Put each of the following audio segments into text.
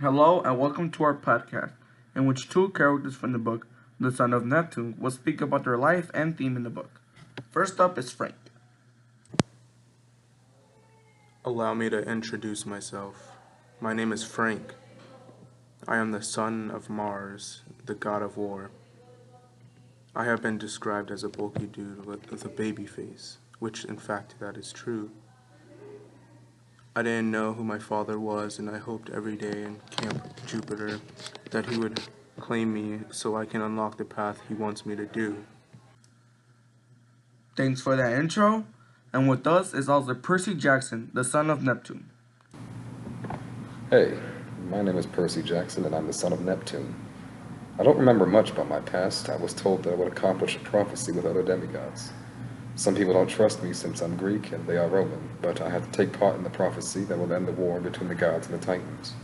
Hello and welcome to our podcast, in which two characters from the book, The Son of Neptune, will speak about their life and theme in the book. First up is Frank. Allow me to introduce myself. My name is Frank. I am the son of Mars, the god of war. I have been described as a bulky dude with a baby face, which in fact that is true. I didn't know who my father was, and I hoped every day in Camp Jupiter that he would claim me so I can unlock the path he wants me to do. Thanks for that intro. And with us is also Percy Jackson, the Son of Neptune. Hey, my name is Percy Jackson and I'm the son of Neptune. I don't remember much about my past. I was told that I would accomplish a prophecy with other demigods. Some people don't trust me since I'm Greek and they are Roman, but I have to take part in the prophecy that will end the war between the gods and the Titans.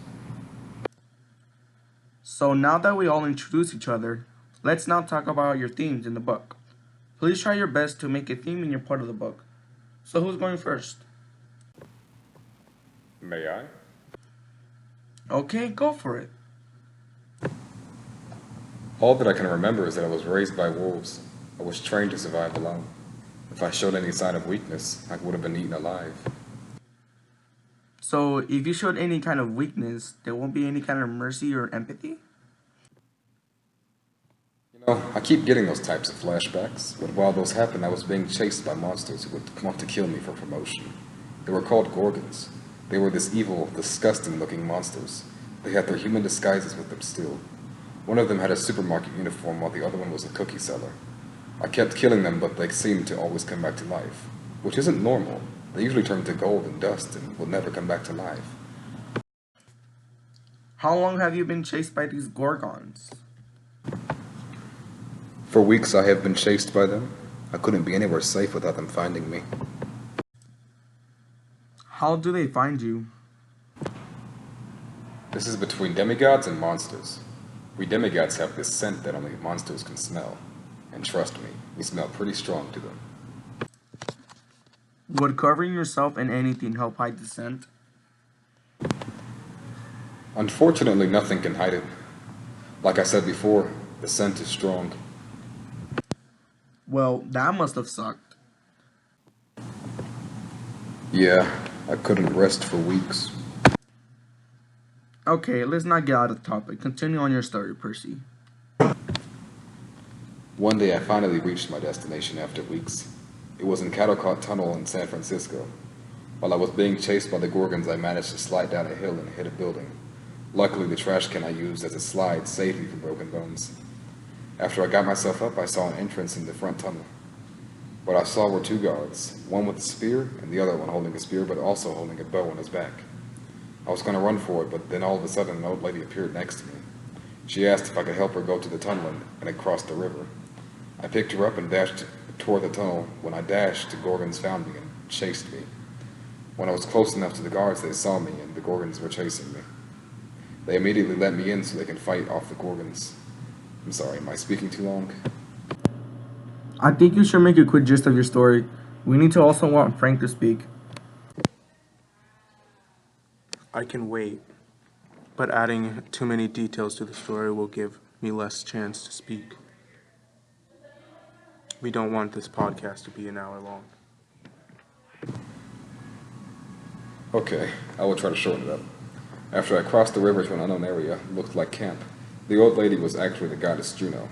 So now that we all introduce each other, let's now talk about your themes in the book. Please try your best to make a theme in your part of the book. So who's going first? May I? Okay, go for it. All that I can remember is that I was raised by wolves. I was trained to survive alone. If I showed any sign of weakness, I would have been eaten alive. So if you showed any kind of weakness, there won't be any kind of mercy or empathy? I keep getting those types of flashbacks, but while those happened, I was being chased by monsters who would want to kill me for promotion. They were called Gorgons. They were this evil, disgusting-looking monsters. They had their human disguises with them still. One of them had a supermarket uniform while the other one was a cookie seller. I kept killing them, but they seemed to always come back to life, which isn't normal. They usually turn to gold and dust and will never come back to life. How long have you been chased by these Gorgons? For weeks I have been chased by them. I couldn't be anywhere safe without them finding me. How do they find you? This is between demigods and monsters. We demigods have this scent that only monsters can smell. And trust me, we smell pretty strong to them. Would covering yourself in anything help hide the scent? Unfortunately, nothing can hide it. Like I said before, the scent is strong. Well, that must have sucked. Yeah, I couldn't rest for weeks. Okay, let's not get out of topic. Continue on your story, Percy. One day I finally reached my destination after weeks. It was in Catocot Tunnel in San Francisco. While I was being chased by the Gorgons, I managed to slide down a hill and hit a building. Luckily, the trash can I used as a slide saved me from broken bones. After I got myself up, I saw an entrance in the front tunnel. What I saw were two guards, one with a spear and the other one holding a spear but also holding a bow on his back. I was going to run for it, but then all of a sudden an old lady appeared next to me. She asked if I could help her go to the tunnel and across the river. I picked her up and dashed toward the tunnel. When I dashed, the Gorgons found me and chased me. When I was close enough to the guards, they saw me and the Gorgons were chasing me. They immediately let me in so they can fight off the Gorgons. I'm sorry, am I speaking too long? I think you should make a quick gist of your story. We need to also want Frank to speak. I can wait, but adding too many details to the story will give me less chance to speak. We don't want this podcast to be an hour long. Okay, I will try to shorten it up. After I crossed the river to an unknown area, it looked like camp. The old lady was actually the goddess Juno.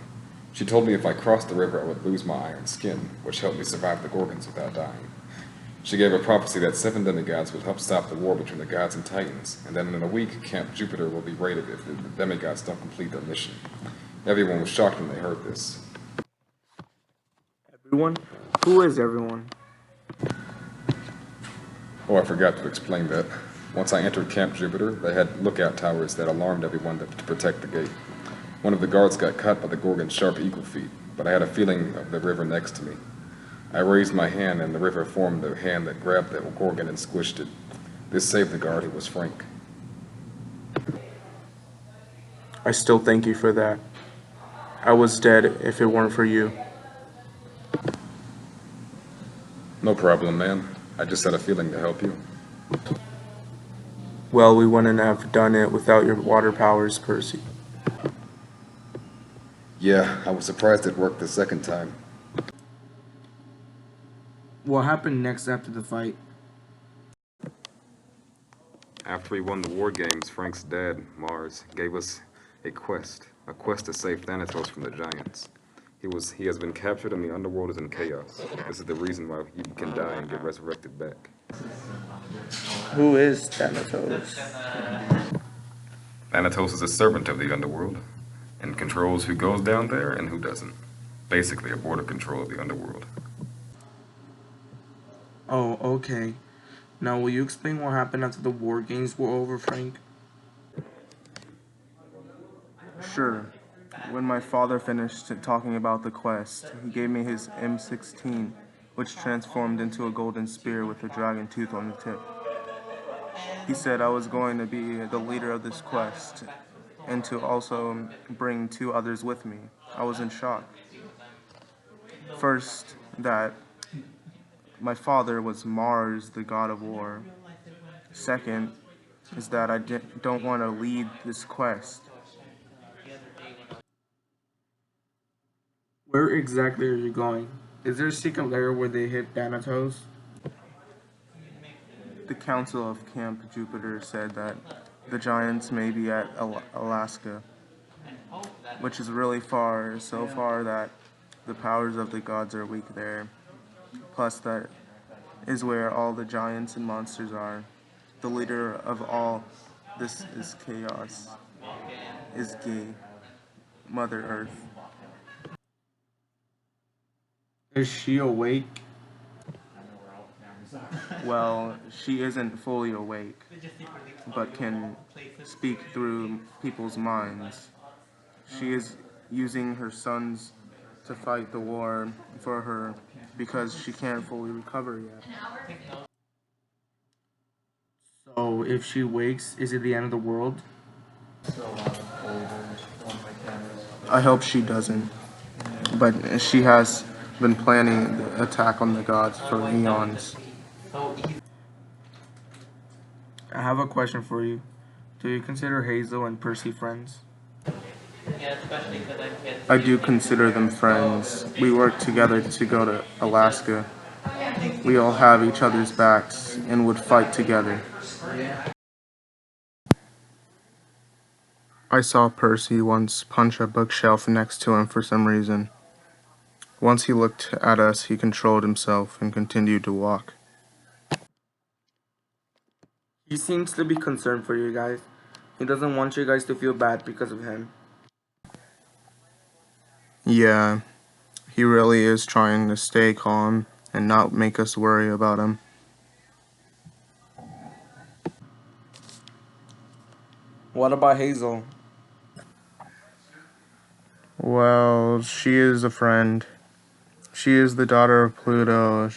She told me if I crossed the river I would lose my iron skin, which helped me survive the Gorgons without dying. She gave a prophecy that 7 demigods would help stop the war between the gods and titans, and then in a week, Camp Jupiter will be raided if the demigods don't complete their mission. Everyone was shocked when they heard this. Everyone? Who is everyone? Oh, I forgot to explain that. Once I entered Camp Jupiter, they had lookout towers that alarmed everyone to protect the gate. One of the guards got caught by the Gorgon's sharp eagle feet, but I had a feeling of the river next to me. I raised my hand and the river formed the hand that grabbed the Gorgon and squished it. This saved the guard, who was Frank. I still thank you for that. I was dead if it weren't for you. No problem, man. I just had a feeling to help you. Well, we wouldn't have done it without your water powers, Percy. Yeah, I was surprised it worked the second time. What happened next after the fight? After we won the war games, Frank's dad, Mars, gave us a quest to save Thanatos from the giants. He has been captured and the underworld is in chaos. This is the reason why he can die and get resurrected back. Who is Thanatos? Thanatos is a servant of the underworld and controls who goes down there and who doesn't. Basically, a border control of the underworld. Oh, okay. Now, will you explain what happened after the war games were over, Frank? Sure. When my father finished talking about the quest, he gave me his M16, which transformed into a golden spear with a dragon tooth on the tip. He said I was going to be the leader of this quest and to also bring two others with me. I was in shock. First, that my father was Mars, the god of war. Second, is that I don't want to lead this quest. Where exactly are you going? Is there a secret lair where they hit Thanatos? The Council of Camp Jupiter said that the giants may be at Alaska, which is really far, so far that the powers of the gods are weak there. Plus, that is where all the giants and monsters are. The leader of all this is chaos, is gay, Mother Earth. Is she awake? Well, she isn't fully awake, but can speak through people's minds. She is using her sons to fight the war for her because she can't fully recover yet. So, if she wakes, is it the end of the world? I hope she doesn't, but she has been planning the attack on the gods for eons. I have a question for you. Do you consider Hazel and Percy friends? I do consider them friends. We work together to go to Alaska. We all have each other's backs and would fight together. I saw Percy once punch a bookshelf next to him for some reason. Once he looked at us, he controlled himself and continued to walk. He seems to be concerned for you guys. He doesn't want you guys to feel bad because of him. Yeah, he really is trying to stay calm and not make us worry about him. What about Hazel? Well, she is a friend. She is the daughter of Pluto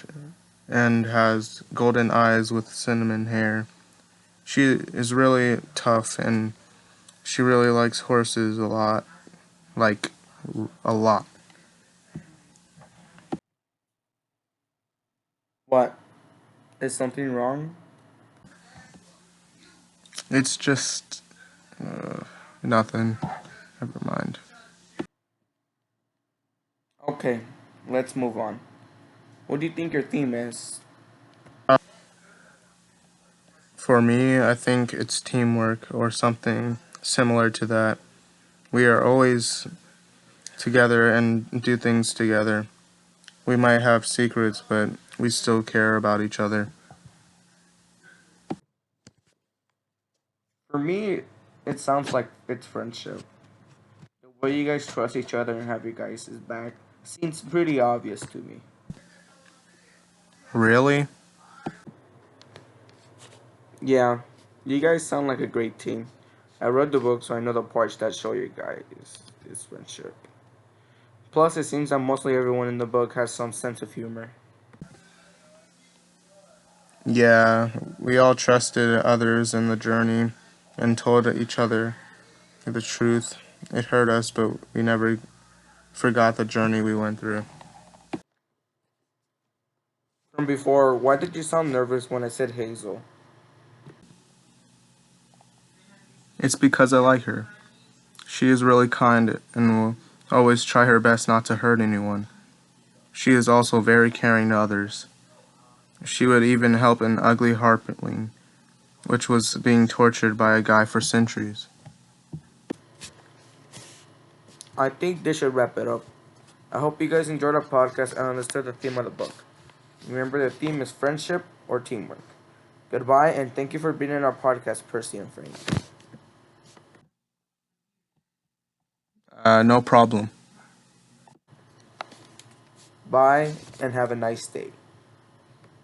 and has golden eyes with cinnamon hair. She is really tough and she really likes horses a lot. Like, a lot. What? Is something wrong? It's just nothing. Never mind. Okay, let's move on. What do you think your theme is? For me, I think it's teamwork or something similar to that. We are always together and do things together. We might have secrets, but we still care about each other. For me, it sounds like it's friendship. The way you guys trust each other and have your guys' back seems pretty obvious to me. Really? Yeah, you guys sound like a great team. I read the book, so I know the parts that show you guys this friendship. Plus, it seems that mostly everyone in the book has some sense of humor. Yeah, we all trusted others in the journey and told each other the truth. It hurt us, but we never forgot the journey we went through. From before, why did you sound nervous when I said Hazel? It's because I like her. She is really kind and will always try her best not to hurt anyone. She is also very caring to others. She would even help an ugly harpling, which was being tortured by a guy for centuries. I think this should wrap it up. I hope you guys enjoyed our podcast and understood the theme of the book. Remember, the theme is friendship or teamwork. Goodbye, and thank you for being in our podcast, Percy and Frank. No problem. Bye, and have a nice day.